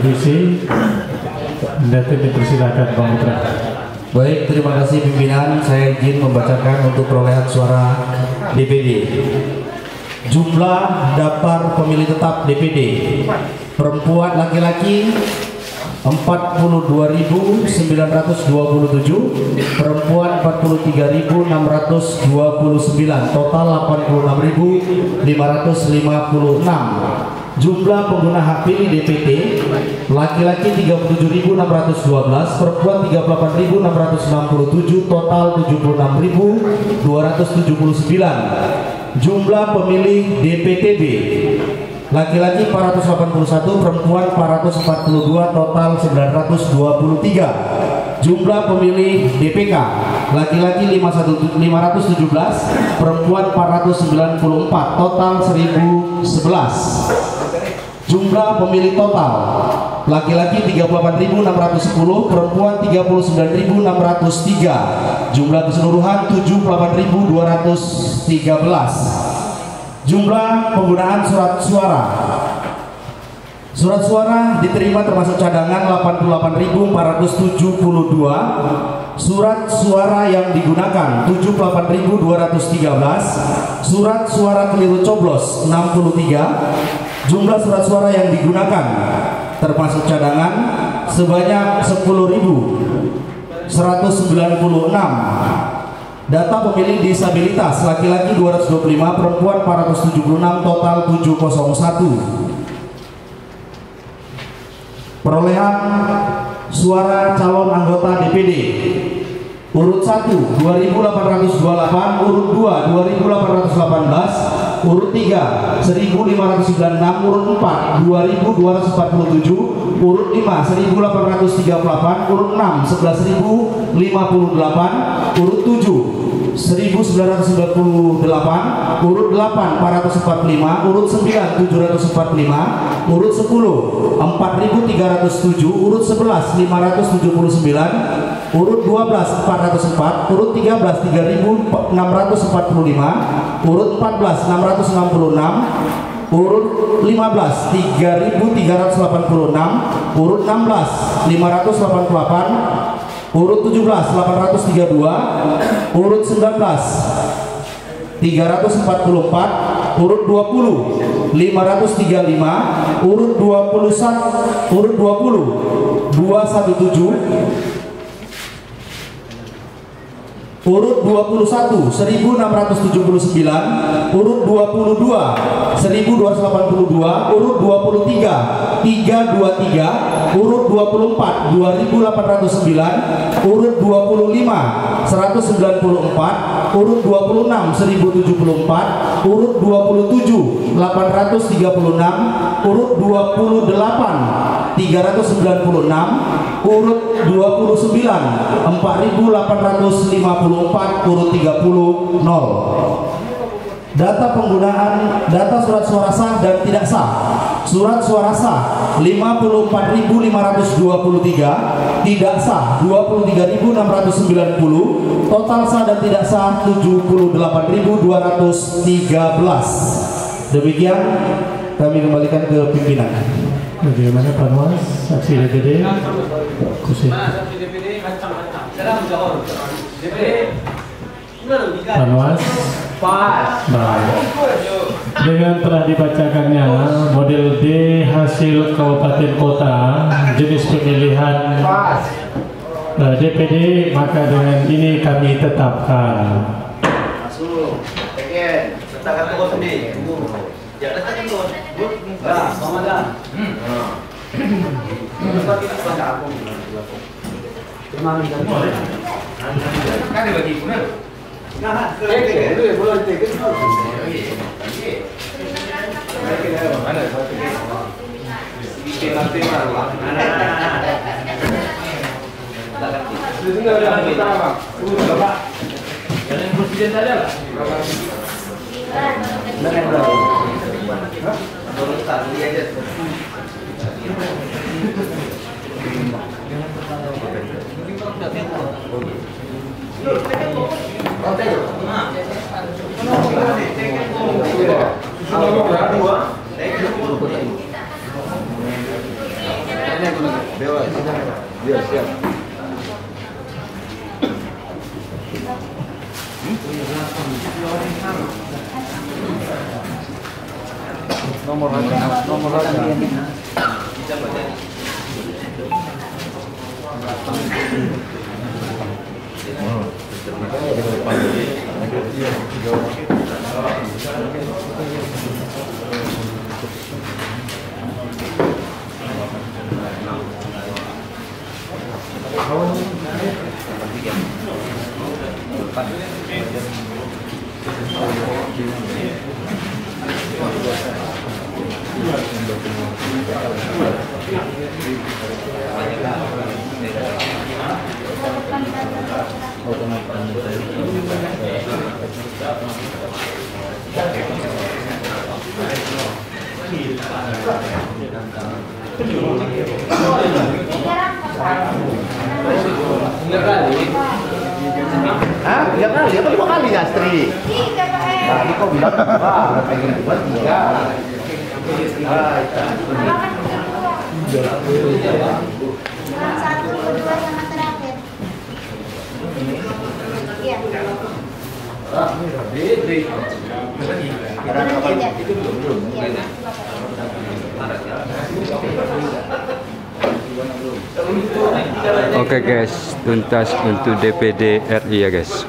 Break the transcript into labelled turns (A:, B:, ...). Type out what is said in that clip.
A: divisi. Nanti dipersilakan Bang Putra.
B: Baik, terima kasih pimpinan. Saya izin membacakan untuk perolehan suara DPD. Jumlah daftar pemilih tetap DPD perempuan laki-laki 42.927, perempuan 43.629, total 86.556. Jumlah pengguna hak pilih DPT laki-laki 37.612, perempuan 38.667, total 76.279. Jumlah pemilih DPTB laki-laki 481, perempuan 442, total 923. Jumlah pemilih DPK laki-laki 517, perempuan 494, total 1011. Jumlah pemilih total laki-laki 38.610, perempuan 39.603. Jumlah keseluruhan 78.213. Jumlah penggunaan surat suara. Surat suara diterima termasuk cadangan 88.472. Surat suara yang digunakan 78.213. Surat suara keliru coblos 63. Jumlah surat suara yang digunakan termasuk cadangan sebanyak 10.196. Data pemilih disabilitas laki-laki 225, perempuan 476, total 701. Perolehan suara calon anggota DPD. Urut 1 2.828, urut 2 2.818, urut 3 1.596, urut 4 2.247, urut 5 1.838, urut 6 11.058, urut 7 1.998, urut 8 445, urut 9 745, urut 10 4.307, urut 11 579, urut 12 404, urut 13 3.645, urut 14 666, urut 15 3.386, urut 16 588, urut 17 832, urut 19 344, urut 20 535, urut 21 urut 20 217, urut 21 1679, urut 22 1282, urut 23 323, urut 24 2809, urut 25 194, urut 26 1074, urut 27 836, urut 28 396, urut 29 4854, urut 30 0. Data penggunaan data surat suara sah dan tidak sah. Surat suara sah 54.523, tidak sah 23.690, total sah dan tidak sah 78.213. Demikian kami kembalikan ke pimpinan.
A: Bagaimana Pak Nuas, saksi DPD? Pak Nuas, baik. Dengan telah dibacakannya model D hasil kabupaten kota jenis pemilihan DPD, maka dengan ini kami tetapkan.
C: Hah? 3 kali? Apa 2 kali, Astri?
D: 3 Pak.
C: Tadi kok bilang 2, pengen 2, 3.
D: Yang 1, kedua sama terakhir. Iya.
E: Oke guys, tuntas untuk DPD RI ya guys.